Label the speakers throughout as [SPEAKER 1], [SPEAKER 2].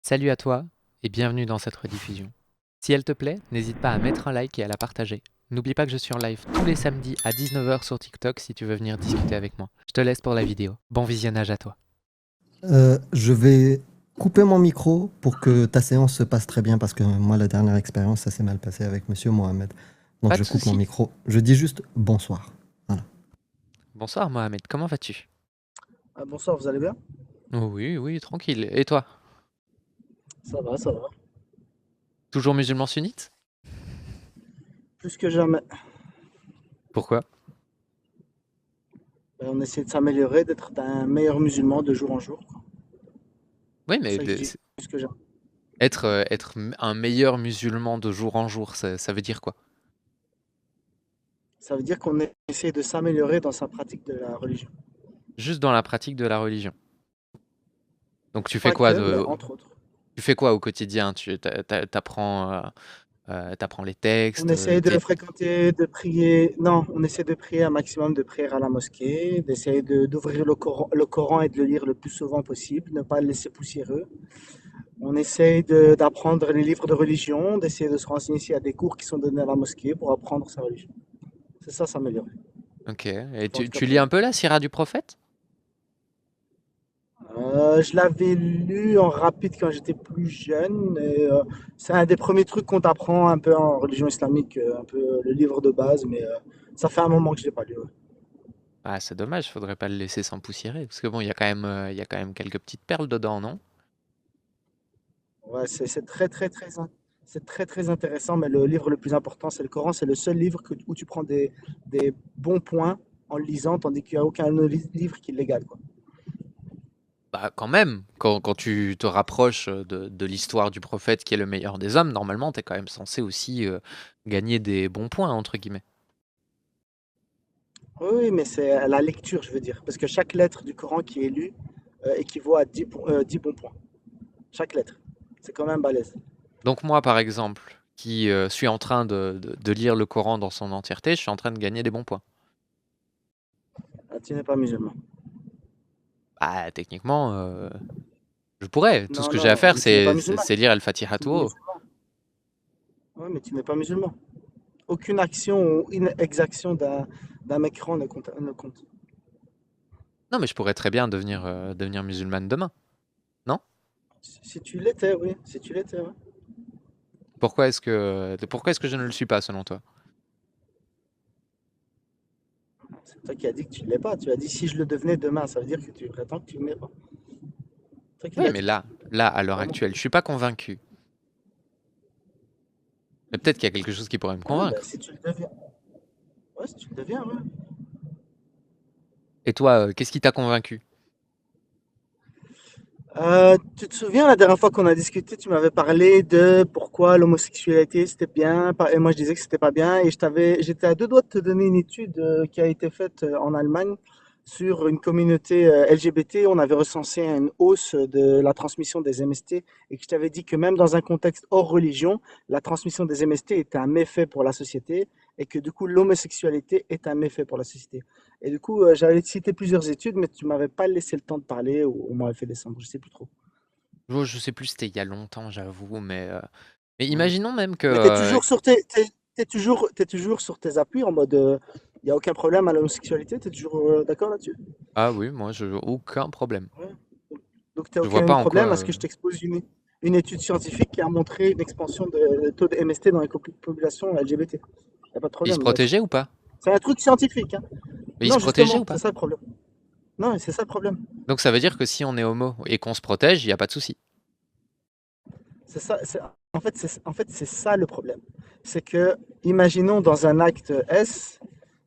[SPEAKER 1] Salut à toi et bienvenue dans cette rediffusion. Si elle te plaît, n'hésite pas à mettre un like et à la partager. N'oublie pas que je suis en live tous les samedis à 19h sur TikTok si tu veux venir discuter avec moi. Je te laisse pour la vidéo. Bon visionnage à toi.
[SPEAKER 2] Je vais couper mon micro pour que ta séance se passe très bien parce que moi, la dernière expérience, ça s'est mal passé avec Monsieur Mohamed. Donc,
[SPEAKER 1] Pas
[SPEAKER 2] je
[SPEAKER 1] de
[SPEAKER 2] coupe mon
[SPEAKER 1] souci.
[SPEAKER 2] micro. Je dis juste bonsoir. Voilà.
[SPEAKER 1] Bonsoir Mohamed, comment vas-tu?
[SPEAKER 3] Ah, bonsoir, vous allez bien?
[SPEAKER 1] Oui, oui, tranquille. Et toi?
[SPEAKER 3] Ça va, ça va.
[SPEAKER 1] Toujours musulman sunnite?
[SPEAKER 3] Plus que jamais.
[SPEAKER 1] Pourquoi?
[SPEAKER 3] On essaie de s'améliorer, d'être un meilleur musulman de jour en jour, quoi.
[SPEAKER 1] Oui,
[SPEAKER 3] C'est pour
[SPEAKER 1] mais
[SPEAKER 3] ça que je dis plus que jamais.
[SPEAKER 1] être un meilleur musulman de jour en jour, ça veut dire quoi?
[SPEAKER 3] Ça veut dire qu'on essaie de s'améliorer dans sa pratique de la religion.
[SPEAKER 1] Juste dans la pratique de la religion. Donc tu fais
[SPEAKER 3] Pas
[SPEAKER 1] quoi
[SPEAKER 3] que, mais entre autres.
[SPEAKER 1] tu fais quoi au quotidien? T'apprends les textes,
[SPEAKER 3] On essaie de fréquenter, de prier. Non, on essaie de prier un maximum de prières à la mosquée, d'essayer d'ouvrir le Coran et de le lire le plus souvent possible, ne pas le laisser poussiéreux. On essaie d'apprendre les livres de religion, d'essayer de se renseigner s'il y a des cours qui sont donnés à la mosquée pour apprendre sa religion. C'est ça, s'améliorer.
[SPEAKER 1] Ok. Et
[SPEAKER 3] Faut en tout cas
[SPEAKER 1] tu lis
[SPEAKER 3] prier.
[SPEAKER 1] un peu la Sira du prophète?
[SPEAKER 3] Je l'avais lu en rapide quand j'étais plus jeune. C'est un des premiers trucs qu'on t'apprend un peu en religion islamique, un peu le livre de base, mais ça fait un moment que je l'ai pas lu. Ouais.
[SPEAKER 1] Ah, c'est dommage, faudrait pas le laisser s'empoussiérer. Parce que bon, il y a quand même quelques petites perles dedans, non?
[SPEAKER 3] Ouais, c'est très très très c'est très très intéressant, mais le livre le plus important, c'est le Coran. C'est le seul livre où tu prends des bons points en le lisant, tandis qu'il n'y a aucun autre livre qui l'égale, quoi.
[SPEAKER 1] Bah, quand même, quand tu te rapproches de l'histoire du prophète qui est le meilleur des hommes, normalement, t'es quand même censé aussi gagner des bons points, entre guillemets.
[SPEAKER 3] Oui, oui, mais c'est la lecture, je veux dire, parce que chaque lettre du Coran qui est lue équivaut à 10 bons points. Chaque lettre. C'est quand même balèze.
[SPEAKER 1] Donc moi, par exemple, qui suis en train de lire le Coran dans son entièreté, je suis en train de gagner des bons points.
[SPEAKER 3] Ah, tu n'es pas musulman.
[SPEAKER 1] Bah, techniquement, je pourrais. Tout ce
[SPEAKER 3] Non,
[SPEAKER 1] que j'ai à
[SPEAKER 3] non,
[SPEAKER 1] faire,
[SPEAKER 3] mais tu n'es pas
[SPEAKER 1] c'est
[SPEAKER 3] musulman.
[SPEAKER 1] c'est lire Al-Fatiha
[SPEAKER 3] Tu
[SPEAKER 1] tout
[SPEAKER 3] n'es
[SPEAKER 1] haut.
[SPEAKER 3] musulman. Oui, mais tu n'es pas musulman. Aucune action ou inexaction d'un écran ne compte.
[SPEAKER 1] Non, mais je pourrais très bien devenir musulmane demain. Non?
[SPEAKER 3] Si tu l'étais, oui. Si tu l'étais, oui.
[SPEAKER 1] Pourquoi est-ce que je ne le suis pas, selon toi?
[SPEAKER 3] C'est toi qui as dit que tu ne l'es pas. Tu as dit si je le devenais demain, ça veut dire que tu prétends que tu ne l'es pas. C'est toi qui
[SPEAKER 1] Oui,
[SPEAKER 3] l'as
[SPEAKER 1] mais
[SPEAKER 3] dit.
[SPEAKER 1] là, à l'heure
[SPEAKER 3] Pas moi.
[SPEAKER 1] actuelle, je suis pas convaincu. Mais peut-être qu'il y a quelque chose qui pourrait me
[SPEAKER 3] Ouais, ben,
[SPEAKER 1] convaincre.
[SPEAKER 3] si tu le deviens. Ouais, si tu le deviens, ouais.
[SPEAKER 1] Et toi, qu'est-ce qui t'a convaincu?
[SPEAKER 3] Tu te souviens la dernière fois qu'on a discuté, tu m'avais parlé de pourquoi l'homosexualité c'était bien, et moi je disais que c'était pas bien, et j'étais à deux doigts de te donner une étude qui a été faite en Allemagne sur une communauté LGBT. On avait recensé une hausse de la transmission des MST, et que je t'avais dit que même dans un contexte hors religion, la transmission des MST était un méfait pour la société, et que du coup l'homosexualité est un méfait pour la société. Et du coup, j'avais cité plusieurs études, mais tu m'avais pas laissé le temps de parler ou on m'avait fait descendre, je sais plus trop.
[SPEAKER 1] Oh, je sais plus, c'était il y a longtemps, j'avoue, mais
[SPEAKER 3] Ouais.
[SPEAKER 1] imaginons même que...
[SPEAKER 3] Mais t'es toujours sur tes appuis en mode, il y a aucun problème à l'homosexualité, t'es toujours d'accord là-dessus?
[SPEAKER 1] Ah oui, moi, aucun problème.
[SPEAKER 3] Ouais. Donc t'as
[SPEAKER 1] Je vois pas
[SPEAKER 3] aucun
[SPEAKER 1] en quoi...
[SPEAKER 3] problème à ce que je t'expose une étude scientifique qui a montré une expansion de taux de MST dans les populations LGBT. Y a pas de
[SPEAKER 1] Il se
[SPEAKER 3] problème là-dessus.
[SPEAKER 1] protégeait ou pas?
[SPEAKER 3] C'est un truc scientifique, hein.
[SPEAKER 1] Mais il se
[SPEAKER 3] Non,
[SPEAKER 1] protégeait ou
[SPEAKER 3] justement, c'est
[SPEAKER 1] pas?
[SPEAKER 3] ça le problème. Non, c'est ça le problème.
[SPEAKER 1] Donc ça veut dire que si on est homo et qu'on se protège, il n'y a pas de souci.
[SPEAKER 3] C'est ça, en fait, c'est ça le problème. C'est que, imaginons dans un acte S,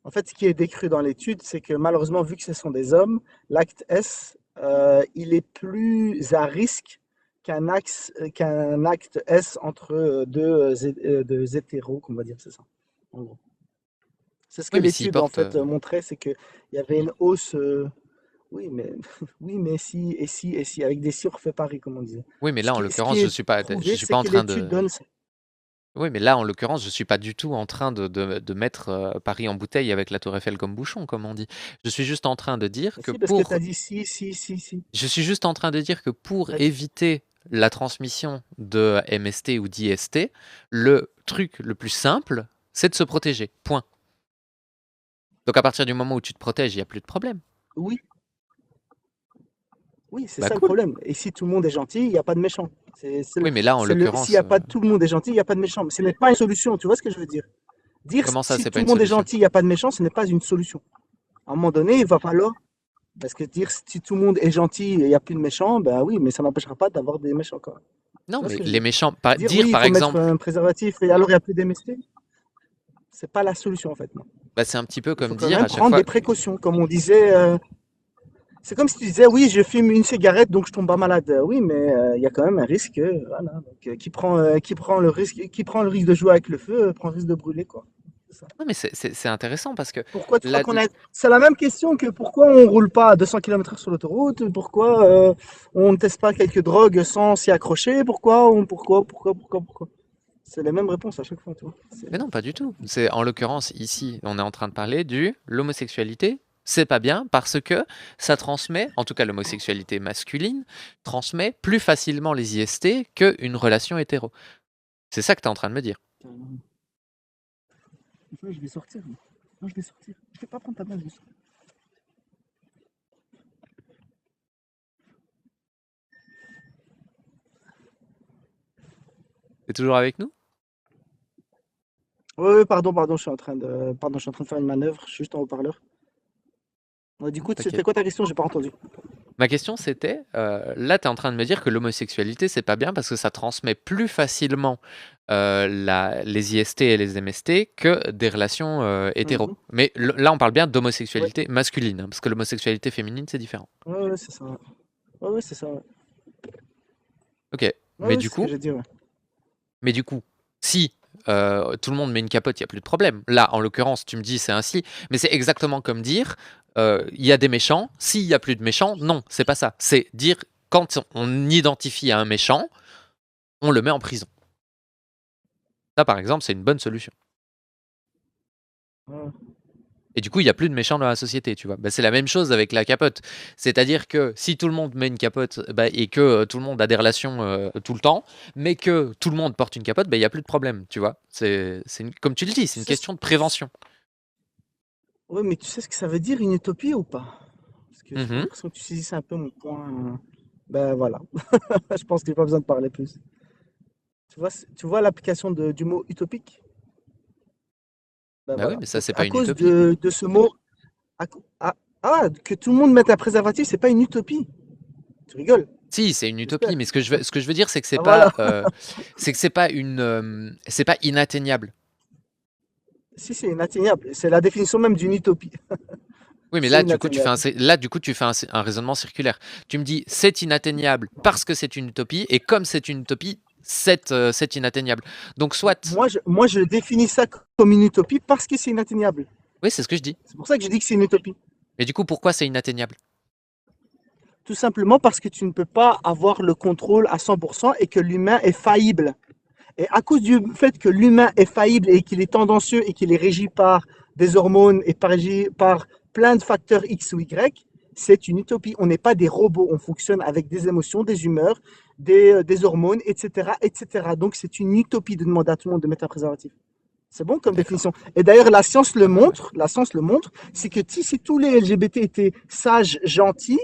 [SPEAKER 3] en fait, ce qui est décrit dans l'étude, c'est que malheureusement, vu que ce sont des hommes, l'acte S, il est plus à risque qu'un acte S entre deux hétéros, qu'on va dire, c'est ça, en gros. C'est ce que
[SPEAKER 1] Oui, mais s'il
[SPEAKER 3] l'étude, en
[SPEAKER 1] porte...
[SPEAKER 3] fait, montrait, c'est qu'il y avait une hausse. Oui, mais, oui, mais si, et si, et si, avec des si, on refait Paris, comme on disait.
[SPEAKER 1] Oui, mais
[SPEAKER 3] Ce
[SPEAKER 1] là, en
[SPEAKER 3] qui, ce
[SPEAKER 1] l'occurrence,
[SPEAKER 3] qui
[SPEAKER 1] je
[SPEAKER 3] est
[SPEAKER 1] suis pas, je
[SPEAKER 3] prouvé,
[SPEAKER 1] suis
[SPEAKER 3] c'est
[SPEAKER 1] pas en
[SPEAKER 3] que
[SPEAKER 1] train
[SPEAKER 3] l'étude
[SPEAKER 1] de...
[SPEAKER 3] donne.
[SPEAKER 1] Oui, mais là, en l'occurrence, je suis pas du tout en train de mettre Paris en bouteille avec la Tour Eiffel comme bouchon, comme on dit. Je suis juste en train de dire que
[SPEAKER 3] Si, parce que tu
[SPEAKER 1] pour...
[SPEAKER 3] as dit si, si, si, si.
[SPEAKER 1] Je suis juste en train de dire que pour
[SPEAKER 3] T'as dit-
[SPEAKER 1] éviter la transmission de MST ou d'IST, le truc le plus simple, c'est de se protéger. Point. Donc à partir du moment où tu te protèges, il n'y a plus de problème.
[SPEAKER 3] Oui, oui, c'est
[SPEAKER 1] Bah
[SPEAKER 3] ça le
[SPEAKER 1] cool.
[SPEAKER 3] problème. Et si tout le monde est gentil, il n'y a pas de méchant.
[SPEAKER 1] Oui, mais là, en
[SPEAKER 3] S'il n'y
[SPEAKER 1] l'occurrence,
[SPEAKER 3] a pas tout le monde est gentil, il n'y a pas de méchant. Mais ce n'est pas une solution, tu vois ce que je veux dire? Dire
[SPEAKER 1] comment ça,
[SPEAKER 3] si
[SPEAKER 1] c'est pas
[SPEAKER 3] tout le
[SPEAKER 1] une
[SPEAKER 3] monde est
[SPEAKER 1] solution?
[SPEAKER 3] gentil, il n'y a pas de méchant, ce n'est pas une solution. À un moment donné, il va falloir. Parce que dire si tout le monde est gentil et il n'y a plus de méchants, ben oui, mais ça n'empêchera pas d'avoir des méchants quand même. Tu
[SPEAKER 1] Non,
[SPEAKER 3] vois ce
[SPEAKER 1] mais
[SPEAKER 3] que je veux
[SPEAKER 1] les
[SPEAKER 3] dire?
[SPEAKER 1] méchants,
[SPEAKER 3] Dire
[SPEAKER 1] dire
[SPEAKER 3] oui, il
[SPEAKER 1] par
[SPEAKER 3] faut mettre
[SPEAKER 1] exemple,
[SPEAKER 3] un préservatif et alors il n'y a plus d'MST, c'est pas la solution en fait. Non.
[SPEAKER 1] bah, c'est un petit peu
[SPEAKER 3] Il faut
[SPEAKER 1] comme
[SPEAKER 3] quand
[SPEAKER 1] dire
[SPEAKER 3] même
[SPEAKER 1] à chaque
[SPEAKER 3] prendre des
[SPEAKER 1] fois.
[SPEAKER 3] précautions. Comme on disait, c'est comme si tu disais oui, je fume une cigarette donc je tombe pas malade. Oui, mais il y a quand même un risque. Voilà. Donc, qui prend le risque de jouer avec le feu, prend le risque de brûler quoi. C'est ça.
[SPEAKER 1] Non, mais c'est intéressant parce que
[SPEAKER 3] Pourquoi tu crois
[SPEAKER 1] là,
[SPEAKER 3] qu'on a. C'est la même question que pourquoi on roule pas à 200 km/h sur l'autoroute, pourquoi on ne teste pas quelques drogues sans s'y accrocher, pourquoi. C'est les mêmes réponses à chaque fois, tu vois.
[SPEAKER 1] mais non, pas du tout. C'est en l'occurrence ici, on est en train de parler du l'homosexualité. C'est pas bien parce que ça transmet, en tout cas l'homosexualité masculine, transmet plus facilement les IST qu'une relation hétéro. C'est ça que tu es en train de me dire.
[SPEAKER 3] Je vais sortir. Non, je vais sortir. Je vais pas prendre ta place.
[SPEAKER 1] T'es toujours avec nous?
[SPEAKER 3] Oui, pardon, je suis en train de faire une manœuvre, je suis juste en haut-parleur. Ouais, du coup, c'était
[SPEAKER 1] T'inquiète.
[SPEAKER 3] quoi ta question? J'ai pas entendu.
[SPEAKER 1] Ma question c'était, là tu es en train de me dire que l'homosexualité c'est pas bien parce que ça transmet plus facilement les IST et les MST que des relations hétéros.
[SPEAKER 3] Mhm.
[SPEAKER 1] Mais là on parle bien
[SPEAKER 3] Ouais,
[SPEAKER 1] d'homosexualité masculine, hein, parce que l'homosexualité féminine c'est différent.
[SPEAKER 3] ouais, c'est ça. Ouais, c'est ça. Ouais,
[SPEAKER 1] Ok, mais
[SPEAKER 3] ouais,
[SPEAKER 1] du
[SPEAKER 3] c'est ce que
[SPEAKER 1] coup,
[SPEAKER 3] j'ai dit. Ouais.
[SPEAKER 1] si tout le monde met une capote, il n'y a plus de problème. Là, en l'occurrence, tu me dis c'est ainsi, mais c'est exactement comme dire il y a des méchants, s'il n'y a plus de méchants, non, c'est pas ça. C'est dire quand on identifie un méchant, on le met en prison. Ça, par exemple, c'est une bonne solution.
[SPEAKER 3] Ouais.
[SPEAKER 1] Et du coup, il n'y a plus de méchants dans la société, tu vois. Bah, c'est la même chose avec la capote. C'est-à-dire que si tout le monde met une capote bah, et que tout le monde a des relations tout le temps, mais que tout le monde porte une capote, bah, il n'y a plus de problème, tu vois. Comme tu le dis, c'est
[SPEAKER 3] Tu
[SPEAKER 1] une
[SPEAKER 3] sais,
[SPEAKER 1] question de prévention.
[SPEAKER 3] ouais, mais tu sais ce que ça veut dire une utopie ou pas? Parce que j'ai
[SPEAKER 1] Mhm.
[SPEAKER 3] l'impression que tu saisissais un peu mon point. Ben voilà, je pense qu'il n'y a pas besoin de parler plus. Tu vois l'application du mot utopique? Ben
[SPEAKER 1] Bah oui,
[SPEAKER 3] voilà.
[SPEAKER 1] mais ça,
[SPEAKER 3] Donc
[SPEAKER 1] c'est pas
[SPEAKER 3] à
[SPEAKER 1] une
[SPEAKER 3] cause
[SPEAKER 1] utopie.
[SPEAKER 3] de ce mot, que tout le monde mette un préservatif, c'est pas une utopie. Tu rigoles,
[SPEAKER 1] Si, c'est une utopie,
[SPEAKER 3] j'espère.
[SPEAKER 1] mais ce que je veux dire, c'est que
[SPEAKER 3] Ah voilà.
[SPEAKER 1] c'est pas c'est pas inatteignable.
[SPEAKER 3] Si, c'est inatteignable. C'est la définition même d'une utopie.
[SPEAKER 1] Oui, mais
[SPEAKER 3] C'est
[SPEAKER 1] là, du coup,
[SPEAKER 3] inatteignable.
[SPEAKER 1] tu fais un raisonnement circulaire. Tu me dis, c'est inatteignable parce que c'est une utopie, et comme c'est une utopie, c'est inatteignable. Donc, soit,
[SPEAKER 3] Moi, je définis ça comme une utopie parce que c'est inatteignable.
[SPEAKER 1] oui, c'est ce que je dis.
[SPEAKER 3] C'est pour ça que je dis que c'est une utopie.
[SPEAKER 1] Mais du coup, pourquoi c'est inatteignable?
[SPEAKER 3] Tout simplement parce que tu ne peux pas avoir le contrôle à 100% et que l'humain est faillible. Et à cause du fait que l'humain est faillible et qu'il est tendancieux et qu'il est régi par des hormones et par plein de facteurs X ou Y, c'est une utopie. On n'est pas des robots, on fonctionne avec des émotions, des humeurs, des hormones, etc., etc. Donc c'est une utopie de demander à tout le monde de mettre un préservatif. C'est bon comme
[SPEAKER 1] D'accord.
[SPEAKER 3] définition. Et d'ailleurs, la science le montre, c'est que si tous les LGBT étaient sages, gentils,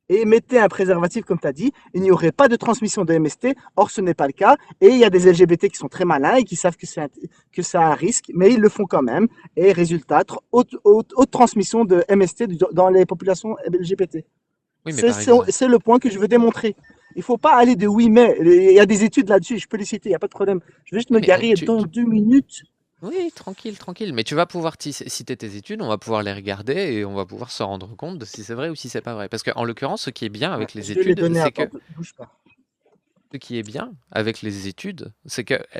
[SPEAKER 3] et mettez un préservatif, comme tu as dit, il n'y aurait pas de transmission de MST. Or, ce n'est pas le cas. Et il y a des LGBT qui sont très malins et qui savent que c'est un risque, mais ils le font quand même. Et résultat, haute transmission de MST dans les populations LGBT.
[SPEAKER 1] Oui, mais par exemple.
[SPEAKER 3] C'est le point que je veux démontrer. Il ne faut pas aller de oui, mais. Il y a des études là-dessus, je peux les citer, il n'y a pas de problème. Je vais juste
[SPEAKER 1] Oui,
[SPEAKER 3] me
[SPEAKER 1] mais
[SPEAKER 3] garer dans 2 minutes.
[SPEAKER 1] oui, tranquille, tranquille. Mais tu vas pouvoir citer tes études, on va pouvoir les regarder et on va pouvoir se rendre compte de si c'est vrai ou si c'est pas vrai. Parce qu'en l'occurrence, ce qui est bien
[SPEAKER 3] Ouais,
[SPEAKER 1] avec les
[SPEAKER 3] je vais les
[SPEAKER 1] études,
[SPEAKER 3] donner à
[SPEAKER 1] c'est
[SPEAKER 3] toi.
[SPEAKER 1] que
[SPEAKER 3] Bouge pas.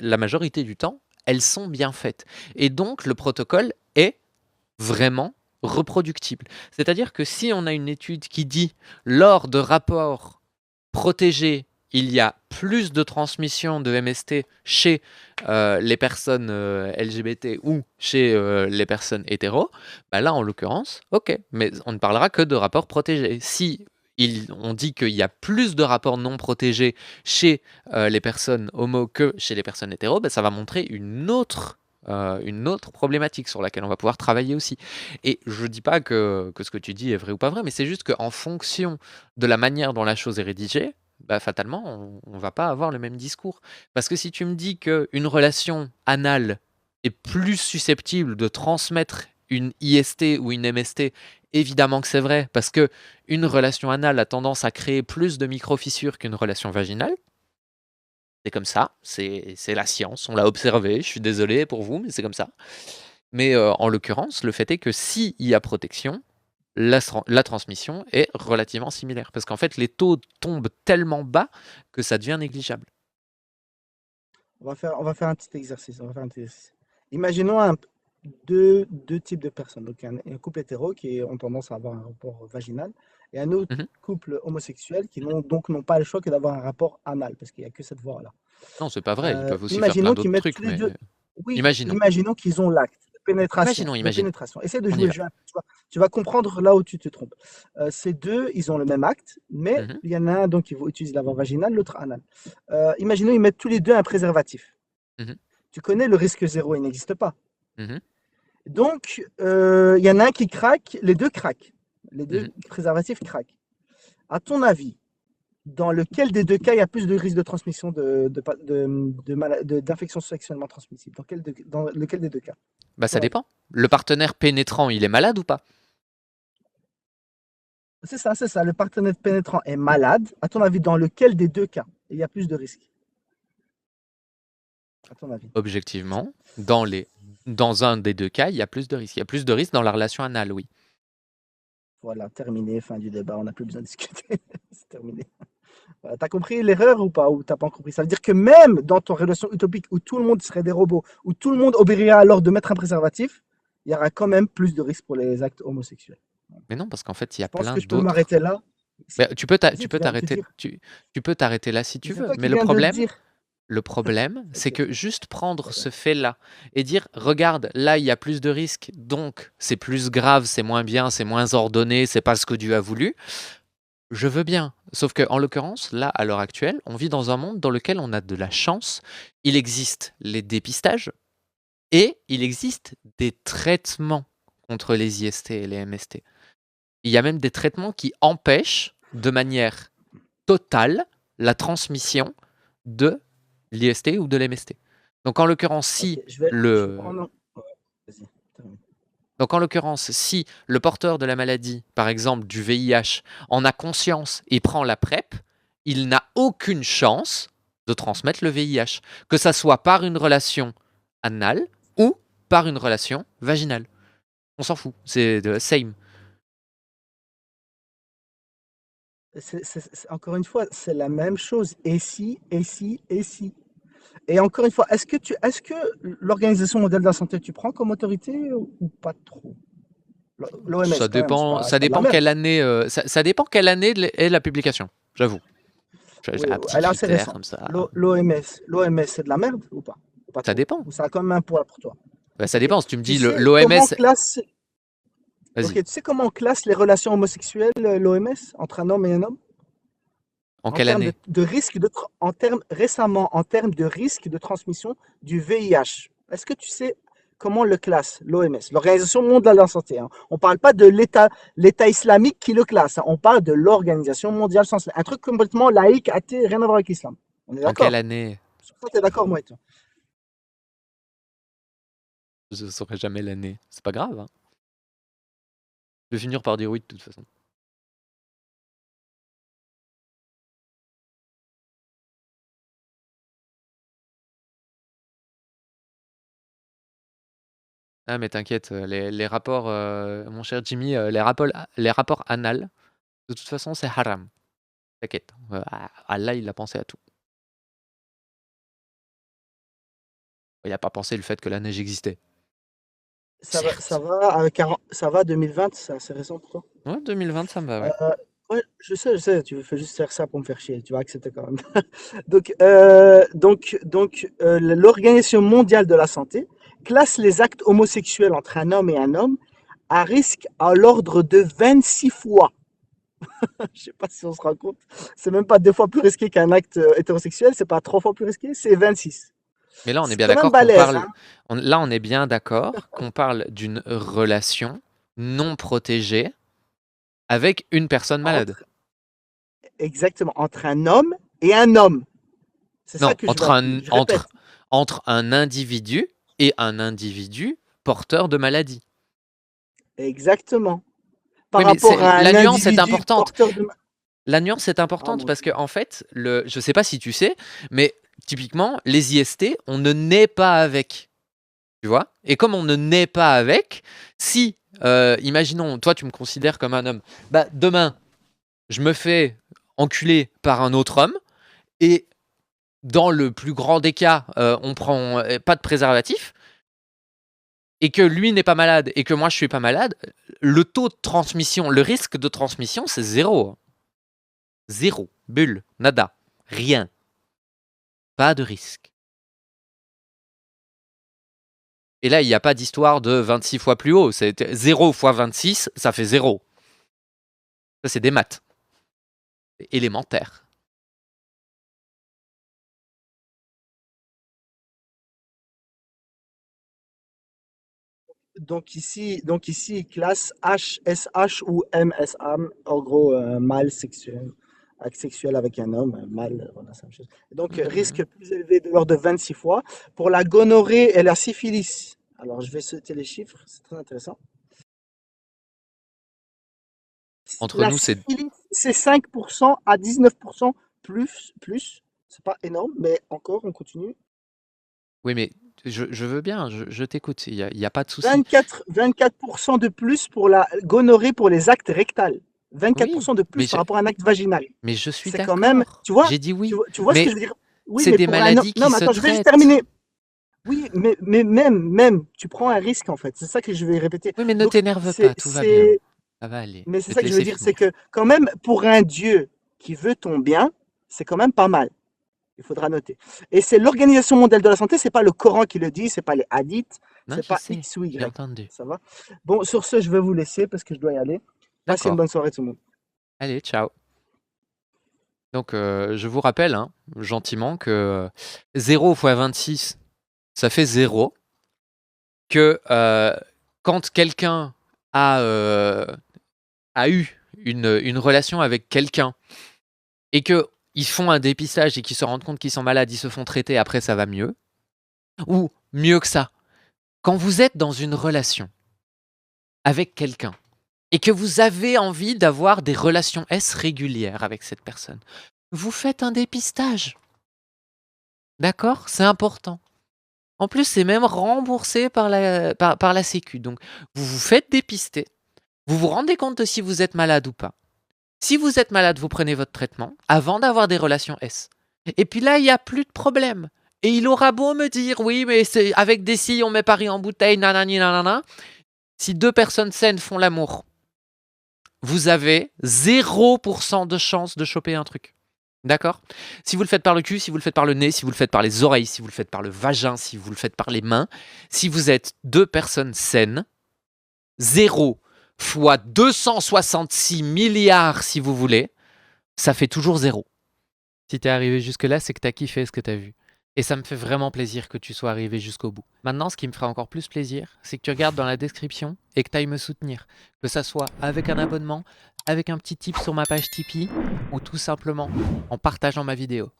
[SPEAKER 1] la majorité du temps, elles sont bien faites. Et donc, le protocole est vraiment reproductible. C'est-à-dire que si on a une étude qui dit lors de rapports protégés, il y a plus de transmission de MST chez les personnes LGBT ou chez les personnes hétéros, bah là en l'occurrence, ok, mais on ne parlera que de rapports protégés. Si on dit qu'il y a plus de rapports non protégés chez les personnes homo que chez les personnes hétéros, ça va montrer une autre problématique sur laquelle on va pouvoir travailler aussi. Et je ne dis pas que ce que tu dis est vrai ou pas vrai, mais c'est juste qu'en fonction de la manière dont la chose est rédigée, fatalement, on ne va pas avoir le même discours. Parce que si tu me dis qu'une relation anale est plus susceptible de transmettre une IST ou une MST, évidemment que c'est vrai, parce que une relation anale a tendance à créer plus de micro-fissures qu'une relation vaginale. C'est comme ça, c'est la science, on l'a observé, je suis désolé pour vous, mais c'est comme ça. Mais en l'occurrence, le fait est que s'il y a protection, la transmission est relativement similaire. Parce qu'en fait, les taux tombent tellement bas que ça devient négligeable.
[SPEAKER 3] On va faire un petit exercice. Imaginons deux types de personnes. Donc, un couple hétéro qui ont tendance à avoir un rapport vaginal et un autre couple homosexuel qui n'ont pas le choix que d'avoir un rapport anal parce qu'il n'y a que cette voie-là.
[SPEAKER 1] Non, c'est pas vrai. Ils peuvent aussi faire plein d'autres trucs. Mais...
[SPEAKER 3] Oui, imaginons qu'ils ont l'acte de pénétration. Essaie de jouer le jeu. Tu vas comprendre là où tu te trompes. Ces deux, ils ont le même acte, mais il y en a un donc, qui utilise la voie vaginale, l'autre anal. Imaginons ils mettent tous les deux un préservatif. Tu connais le risque zéro, il n'existe pas. Donc, il y en a un qui craque, les deux craquent. Les deux préservatifs craquent. À ton avis, dans lequel des deux cas il y a plus de risque de transmission d'infection sexuellement transmissible? Dans lequel des deux cas?
[SPEAKER 1] Ça dépend. Le partenaire pénétrant, il est malade ou pas?
[SPEAKER 3] C'est ça. Le partenaire pénétrant est malade. À ton avis, dans lequel des deux cas il y a plus de risques? À ton avis?
[SPEAKER 1] Objectivement, dans un des deux cas, il y a plus de risques. Il y a plus de risques dans la relation anale, oui.
[SPEAKER 3] Voilà, terminé, fin du débat, on n'a plus besoin de discuter. C'est terminé. Voilà, t'as compris l'erreur ou pas? Ou t'as pas compris? Ça veut dire que même dans ton relation utopique où tout le monde serait des robots, où tout le monde obéirait à l'ordre de mettre un préservatif, il y aura quand même plus de risques pour les actes homosexuels.
[SPEAKER 1] Mais non, parce qu'en fait, il y a plein d'autres...
[SPEAKER 3] Je pense que je peux m'arrêter là.
[SPEAKER 1] Tu peux t'arrêter là si tu veux. Mais le problème, c'est que juste prendre ce fait-là et dire, regarde, là, il y a plus de risques, donc c'est plus grave, c'est moins bien, c'est moins ordonné, c'est pas ce que Dieu a voulu, je veux bien. Sauf qu'en l'occurrence, là, à l'heure actuelle, on vit dans un monde dans lequel on a de la chance. Il existe les dépistages et il existe des traitements contre les IST et les MST. Il y a même des traitements qui empêchent de manière totale la transmission de l'IST ou de l'MST. Donc en l'occurrence, si le porteur de la maladie, par exemple du VIH, en a conscience et prend la PrEP, il n'a aucune chance de transmettre le VIH, que ça soit par une relation anale ou par une relation vaginale. On s'en fout, c'est de same.
[SPEAKER 3] Encore une fois, c'est la même chose. Et si. Et encore une fois, est-ce que l'Organisation mondiale de la santé, tu prends comme autorité ou pas trop?
[SPEAKER 1] L'OMS, ça dépend quelle année. Ça dépend quelle année est la publication. J'avoue. J'ai un petit critère comme ça.
[SPEAKER 3] L'OMS, c'est de la merde ou pas
[SPEAKER 1] Ça dépend.
[SPEAKER 3] Ou ça a quand même un poids pour toi?
[SPEAKER 1] Ça dépend. Si tu me dis l'OMS.
[SPEAKER 3] Ok, tu sais comment on classe les relations homosexuelles, l'OMS, entre un homme et un homme?
[SPEAKER 1] En quelle année?
[SPEAKER 3] Récemment, en termes de risque de transmission du VIH. Est-ce que tu sais comment le classe l'OMS, l'Organisation mondiale de la santé? On ne parle pas de l'État islamique qui le classe. On parle de l'Organisation mondiale de la santé. Un truc complètement laïque, athée, rien à voir avec l'islam. On est d'accord?
[SPEAKER 1] En quelle année?
[SPEAKER 3] Sur ça, tu es d'accord, moi et toi?
[SPEAKER 1] Je ne saurais jamais l'année. C'est pas grave. Hein. Je vais finir par dire oui de toute façon. Ah mais t'inquiète, les rapports, mon cher Jimmy, les rapports anal, de toute façon c'est haram. T'inquiète, Allah il a pensé à tout. Il n'a pas pensé le fait que la neige existait.
[SPEAKER 3] Ça va 2020, c'est assez récent pour toi?
[SPEAKER 1] Ouais, 2020 ça me va, ouais.
[SPEAKER 3] Ouais, je sais, tu fais juste faire ça pour me faire chier, tu vas accepter quand même. Donc, l'Organisation mondiale de la santé classe les actes homosexuels entre un homme et un homme à risque à l'ordre de 26 fois. Je sais pas si on se rend compte. C'est même pas 2 fois plus risqué qu'un acte hétérosexuel, c'est pas 3 fois plus risqué, c'est 26.
[SPEAKER 1] Mais là, on est
[SPEAKER 3] C'est
[SPEAKER 1] bien
[SPEAKER 3] quand même
[SPEAKER 1] d'accord qu'on
[SPEAKER 3] balèze,
[SPEAKER 1] parle.
[SPEAKER 3] hein.
[SPEAKER 1] Là, on est bien d'accord qu'on parle d'une relation non protégée avec une personne malade.
[SPEAKER 3] Entre, exactement, entre un homme et un homme. C'est ça
[SPEAKER 1] Non,
[SPEAKER 3] que je veux appuyer. Je répète.
[SPEAKER 1] entre un individu et un individu porteur de maladie.
[SPEAKER 3] Exactement.
[SPEAKER 1] Oui,
[SPEAKER 3] Par
[SPEAKER 1] mais
[SPEAKER 3] rapport à
[SPEAKER 1] la
[SPEAKER 3] un
[SPEAKER 1] nuance est
[SPEAKER 3] individu
[SPEAKER 1] importante.
[SPEAKER 3] porteur de...
[SPEAKER 1] La nuance est
[SPEAKER 3] Ah,
[SPEAKER 1] importante
[SPEAKER 3] mon
[SPEAKER 1] parce
[SPEAKER 3] Dieu.
[SPEAKER 1] que, en fait, je sais pas si tu sais, mais typiquement, les IST, on ne naît pas avec. Tu vois? Et comme on ne naît pas avec, si, imaginons, toi, tu me considères comme un homme, bah, demain, je me fais enculer par un autre homme et dans le plus grand des cas, on prend pas de préservatif et que lui n'est pas malade et que moi je suis pas malade, le taux de transmission, le risque de transmission, c'est zéro. Zéro. Bulle. Nada. Rien. Pas de risque. Et là, il n'y a pas d'histoire de 26 fois plus haut. C'est 0 fois 26, ça fait 0. Ça, c'est des maths. Élémentaires.
[SPEAKER 3] Donc ici, classe H, SH ou MSA, en gros, mâle sexuel, acte sexuel avec un homme, mâle, voilà, c'est la même chose. Donc, risque plus élevé de l'ordre de 26 fois. Pour la gonorrhée et la syphilis, alors je vais sauter les chiffres, c'est très intéressant.
[SPEAKER 1] Entre
[SPEAKER 3] La
[SPEAKER 1] nous, c'est...
[SPEAKER 3] syphilis, c'est 5% à 19% plus. C'est pas énorme, mais encore, on continue.
[SPEAKER 1] Oui, mais je veux bien, je t'écoute. Il y a pas de souci.
[SPEAKER 3] 24% de plus pour la gonorrhée pour les actes rectals.
[SPEAKER 1] Oui,
[SPEAKER 3] 24% de plus par rapport à un acte vaginal.
[SPEAKER 1] mais je suis
[SPEAKER 3] C'est quand même,
[SPEAKER 1] d'accord.
[SPEAKER 3] tu vois,
[SPEAKER 1] J'ai dit oui.
[SPEAKER 3] tu vois ce que
[SPEAKER 1] Mais
[SPEAKER 3] je veux dire? Oui,
[SPEAKER 1] c'est
[SPEAKER 3] mais
[SPEAKER 1] des
[SPEAKER 3] pour un homme,
[SPEAKER 1] maladies
[SPEAKER 3] non,
[SPEAKER 1] qui
[SPEAKER 3] mais
[SPEAKER 1] se
[SPEAKER 3] attends, je vais juste
[SPEAKER 1] traitent.
[SPEAKER 3] terminer. Oui, mais même, tu prends un risque en fait. C'est ça que je vais répéter.
[SPEAKER 1] Oui, mais ne
[SPEAKER 3] Donc,
[SPEAKER 1] t'énerve pas, tout va bien. Ça va aller.
[SPEAKER 3] mais
[SPEAKER 1] Je
[SPEAKER 3] c'est
[SPEAKER 1] vais
[SPEAKER 3] ça
[SPEAKER 1] te
[SPEAKER 3] que je veux
[SPEAKER 1] laisser
[SPEAKER 3] dire, c'est
[SPEAKER 1] finir.
[SPEAKER 3] que quand même pour un Dieu qui veut ton bien, c'est quand même pas mal. Il faudra noter. Et c'est l'Organisation mondiale de la santé, c'est pas le Coran qui le dit, c'est pas les hadiths,
[SPEAKER 1] Non,
[SPEAKER 3] c'est
[SPEAKER 1] je
[SPEAKER 3] pas
[SPEAKER 1] sais.
[SPEAKER 3] X ou
[SPEAKER 1] J'ai
[SPEAKER 3] Y.
[SPEAKER 1] entendu.
[SPEAKER 3] Ça va? Bon, sur ce, je vais vous laisser parce que je dois y aller. Passez une
[SPEAKER 1] D'accord.
[SPEAKER 3] bonne soirée tout le monde.
[SPEAKER 1] Allez, ciao. Donc, je vous rappelle, hein, gentiment, que 0 fois 26, ça fait 0. Que quand quelqu'un a eu une relation avec quelqu'un et qu'ils font un dépistage et qu'ils se rendent compte qu'ils sont malades, ils se font traiter, après ça va mieux. Ou mieux que ça, quand vous êtes dans une relation avec quelqu'un et que vous avez envie d'avoir des relations S régulières avec cette personne, vous faites un dépistage. D'accord? C'est important. En plus, c'est même remboursé par la Sécu. Donc, vous vous faites dépister. Vous vous rendez compte de si vous êtes malade ou pas. Si vous êtes malade, vous prenez votre traitement avant d'avoir des relations S. Et puis là, il n'y a plus de problème. Et il aura beau me dire, oui, mais c'est avec des scies, on met Paris en bouteille, nanani, nanana. Si deux personnes saines font l'amour, vous avez 0% de chance de choper un truc. D'accord? Si vous le faites par le cul, si vous le faites par le nez, si vous le faites par les oreilles, si vous le faites par le vagin, si vous le faites par les mains, si vous êtes deux personnes saines, 0 fois 266 milliards si vous voulez, ça fait toujours 0. Si t'es arrivé jusque-là, c'est que t'as kiffé ce que t'as vu. Et ça me fait vraiment plaisir que tu sois arrivé jusqu'au bout. Maintenant, ce qui me fera encore plus plaisir, c'est que tu regardes dans la description et que tu ailles me soutenir. Que ça soit avec un abonnement, avec un petit tip sur ma page Tipeee, ou tout simplement en partageant ma vidéo.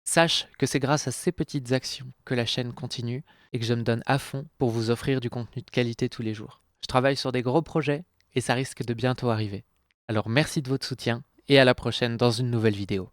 [SPEAKER 1] Sache que c'est grâce à ces petites actions que la chaîne continue et que je me donne à fond pour vous offrir du contenu de qualité tous les jours. Je travaille sur des gros projets et ça risque de bientôt arriver. Alors merci de votre soutien et à la prochaine dans une nouvelle vidéo.